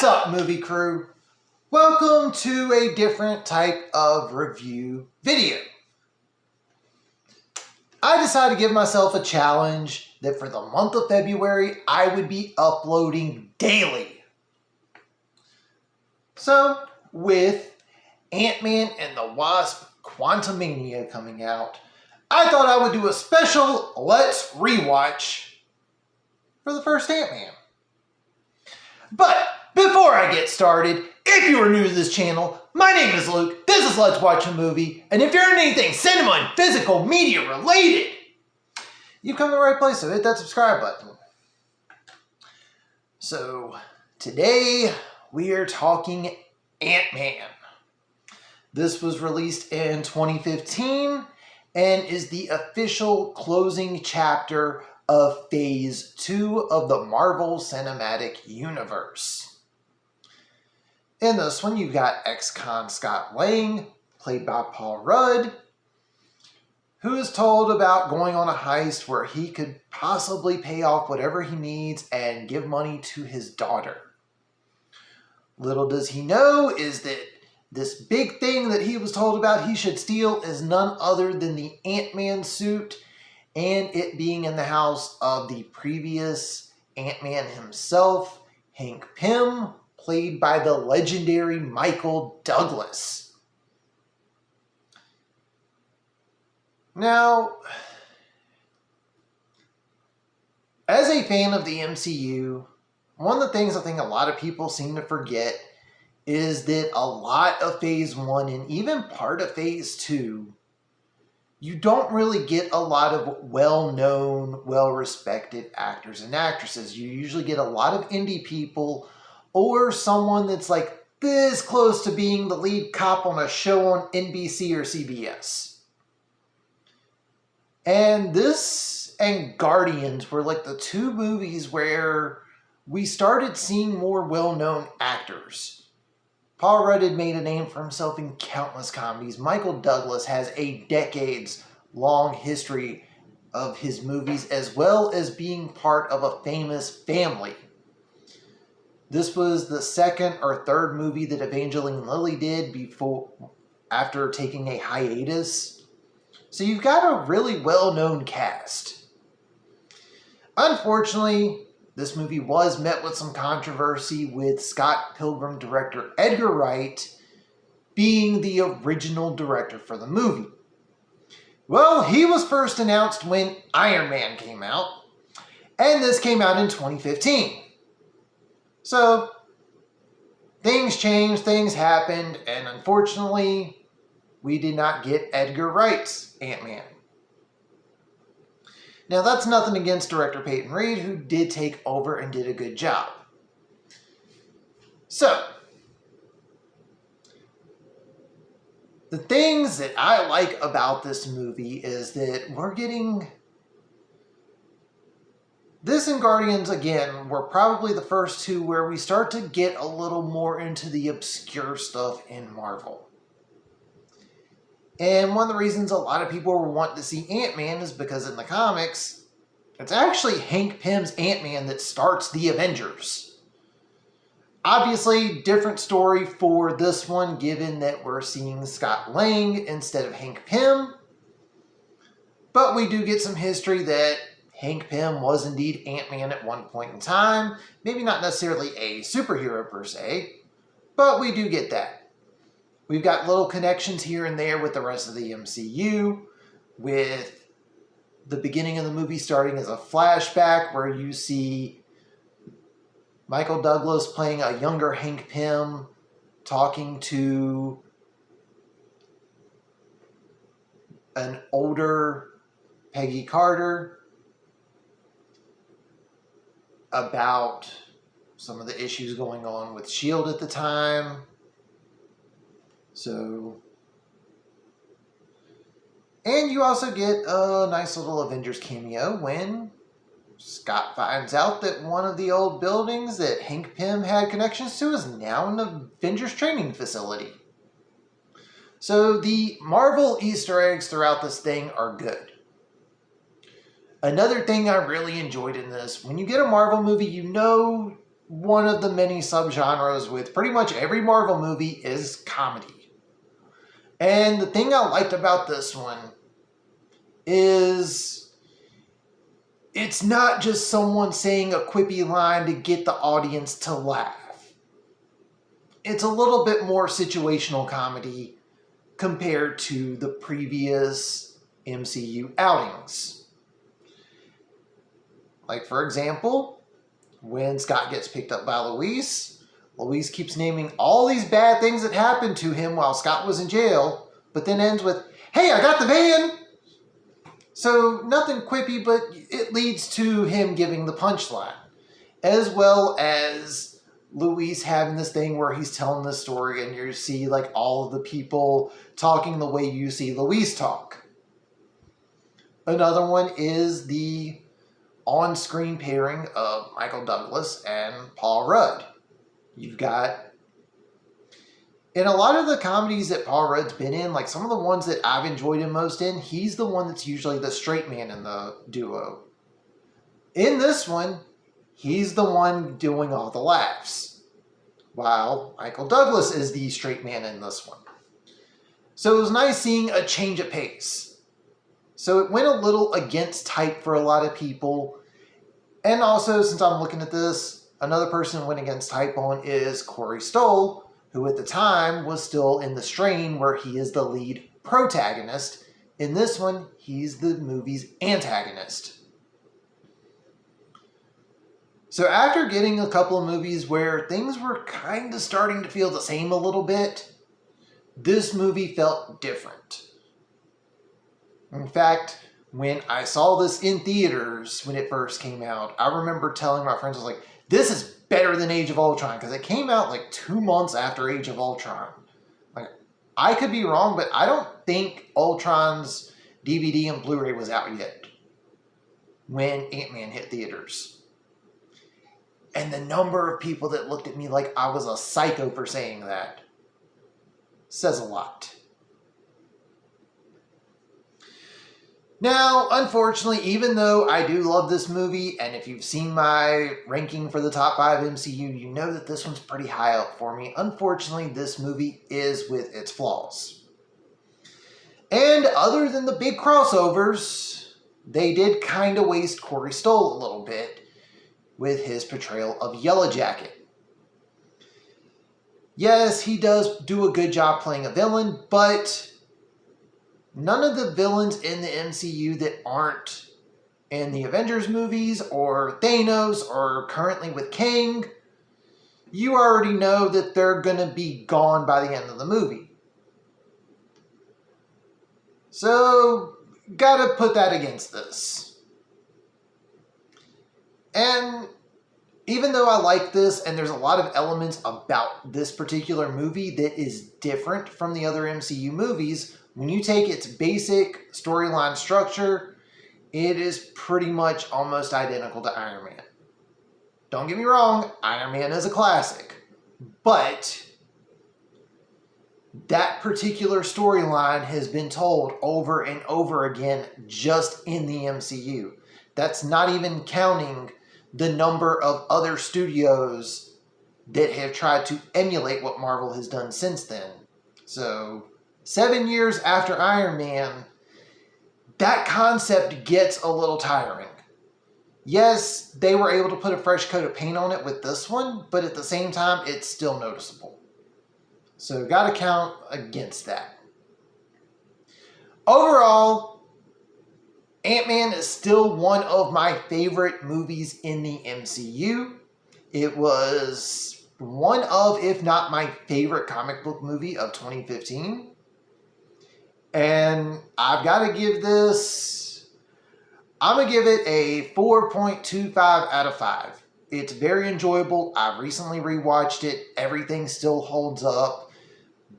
What's up, movie crew? Welcome to a different type of review video. I decided to give myself a challenge that for the month of February, I would be uploading daily. So, with Antman and the Wasp Quantumania coming out, I thought I would do a special Let's Rewatch for the first Antman. But before I get started, if you are new to this channel, my name is Luke, this is Let's Watch a Movie, and if you're in anything cinema and physical media related, you've come to the right place, so hit that subscribe button. So, today we are talking Antman. This was released in 2015 and is the official closing chapter of Phase 2 of the Marvel Cinematic Universe. In this one, you've got ex-con Scott Lang, played by Paul Rudd, who is told about going on a heist where he could possibly pay off whatever he needs and give money to his daughter. Little does he know is that this big thing that he was told about he should steal is none other than the Ant-Man suit, and it being in the house of the previous Ant-Man himself, Hank Pym, played by the legendary Michael Douglas. Now, as a fan of the MCU, one of the things I think a lot of people seem to forget is that a lot of Phase 1 and even part of Phase 2, you don't really get a lot of well-known, well-respected actors and actresses. You usually get a lot of indie people or someone that's like this close to being the lead cop on a show on NBC or CBS. And this and Guardians were like the two movies where we started seeing more well-known actors. Paul Rudd had made a name for himself in countless comedies. Michael Douglas has a decades-long history of his movies, as well as being part of a famous family. This was the second or third movie that Evangeline Lilly did after taking a hiatus. So you've got a really well-known cast. Unfortunately, this movie was met with some controversy, with Scott Pilgrim director Edgar Wright being the original director for the movie. Well, he was first announced when Iron Man came out, and this came out in 2015. So, things changed, things happened, and unfortunately, we did not get Edgar Wright's Ant-Man. Now, that's nothing against director Peyton Reed, who did take over and did a good job. So, the things that I like about this movie is that we're getting... This and Guardians, again, were probably the first two where we start to get a little more into the obscure stuff in Marvel. And one of the reasons a lot of people were wanting to see Ant-Man is because in the comics, it's actually Hank Pym's Ant-Man that starts the Avengers. Obviously, different story for this one, given that we're seeing Scott Lang instead of Hank Pym. But we do get some history that Hank Pym was indeed Ant-Man at one point in time. Maybe not necessarily a superhero per se, but we do get that. We've got little connections here and there with the rest of the MCU, with the beginning of the movie starting as a flashback where you see Michael Douglas playing a younger Hank Pym talking to an older Peggy Carter about some of the issues going on with S.H.I.E.L.D. at the time. So, and you also get a nice little Avengers cameo when Scott finds out that one of the old buildings that Hank Pym had connections to is now an Avengers training facility. So the Marvel Easter eggs throughout this thing are good. Another thing I really enjoyed in this, when you get a Marvel movie, you know one of the many subgenres with pretty much every Marvel movie is comedy. And the thing I liked about this one is it's not just someone saying a quippy line to get the audience to laugh. It's a little bit more situational comedy compared to the previous MCU outings. Like, for example, when Scott gets picked up by Luis, Luis keeps naming all these bad things that happened to him while Scott was in jail, but then ends with, "Hey, I got the van!" So nothing quippy, but it leads to him giving the punchline, as well as Luis having this thing where he's telling this story and you see like all of the people talking the way you see Luis talk. Another one is the on-screen pairing of Michael Douglas and Paul Rudd. You've got, in a lot of the comedies that Paul Rudd's been in, like some of the ones that I've enjoyed him most in, he's the one that's usually the straight man in the duo. In this one, he's the one doing all the laughs, while Michael Douglas is the straight man in this one. So it was nice seeing a change of pace. So it went a little against type for a lot of people. And also, since I'm looking at this, another person who went against type on is Corey Stoll, who at the time was still in The Strain, where he is the lead protagonist. In this one, he's the movie's antagonist. So after getting a couple of movies where things were kind of starting to feel the same a little bit, this movie felt different. In fact, when I saw this in theaters when it first came out, I remember telling my friends, I was like, this is better than Age of Ultron, because it came out like 2 months after Age of Ultron. Like, I could be wrong, but I don't think Ultron's DVD and Blu-ray was out yet when Ant-Man hit theaters. And the number of people that looked at me like I was a psycho for saying that says a lot. Now, unfortunately, even though I do love this movie, and if you've seen my ranking for the top 5 MCU, you know that this one's pretty high up for me. Unfortunately, this movie is with its flaws. And other than the big crossovers, they did kind of waste Corey Stoll a little bit with his portrayal of Yellow Jacket. Yes, he does do a good job playing a villain, but none of the villains in the MCU that aren't in the Avengers movies or Thanos or currently with Kang, you already know that they're going to be gone by the end of the movie. So, gotta put that against this. And even though I like this, and there's a lot of elements about this particular movie that is different from the other MCU movies, when you take its basic storyline structure, it is pretty much almost identical to Iron Man. Don't get me wrong, Iron Man is a classic, but that particular storyline has been told over and over again just in the MCU. That's not even counting the number of other studios that have tried to emulate what Marvel has done since then. So 7 years after Iron Man, that concept gets a little tiring. Yes, they were able to put a fresh coat of paint on it with this one, but at the same time, it's still noticeable. So gotta count against that. Overall, Ant-Man is still one of my favorite movies in the MCU. It was one of, if not my favorite comic book movie of 2015. And I've got to give this, I'm going to give it a 4.25 out of 5. It's very enjoyable. I recently rewatched it. Everything still holds up.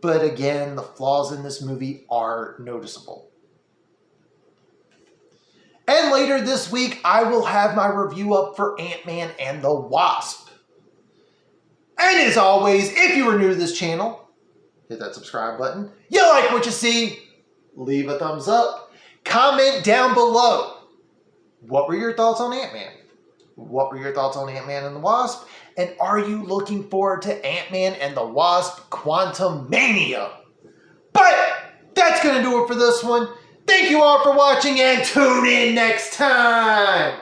But again, the flaws in this movie are noticeable. And later this week, I will have my review up for Ant-Man and the Wasp. And as always, if you are new to this channel, hit that subscribe button. You like what you see? Leave a thumbs up. Comment down below. What were your thoughts on Ant-Man? What were your thoughts on Ant-Man and the Wasp? And are you looking forward to Ant-Man and the Wasp Quantumania? But that's going to do it for this one. Thank you all for watching and tune in next time.